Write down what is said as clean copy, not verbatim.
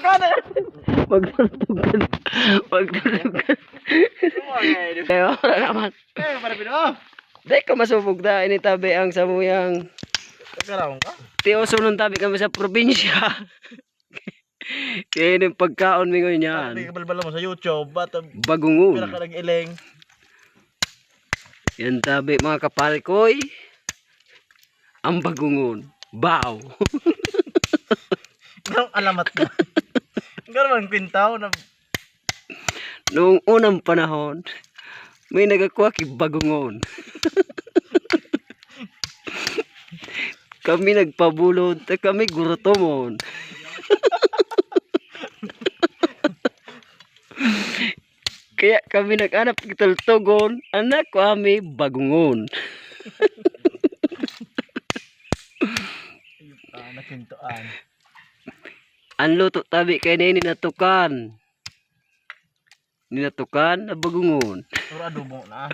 Kada. Magtultugan. Magtultugan. Kaya wala naman. Eh, para pino. Dahil ka masubog na. Ini tabi ang samuyang. Karawang ka? Tiyoso nung tabi kami sa probinsya. Kaya yun yung pagkaon mo ngayon yan. Hindi ka balbala mo sa YouTube. Ba't Bagungon. pira ka nag-iling? Yan tabi mga kapalikoy. Ang bagungon. Bao. Ganong alamat na. Ganon man kwintaw na. Noong unang panahon, may nagakuha bagungon. Kami nagpabulod, kami gurutomon. Kaya kami nag-anap kitultugon, anak ko kami bagungon. Nakintuan. Ang luto tabi kay na ninatukan. Ninatukan na bagungon. Puro adobo na.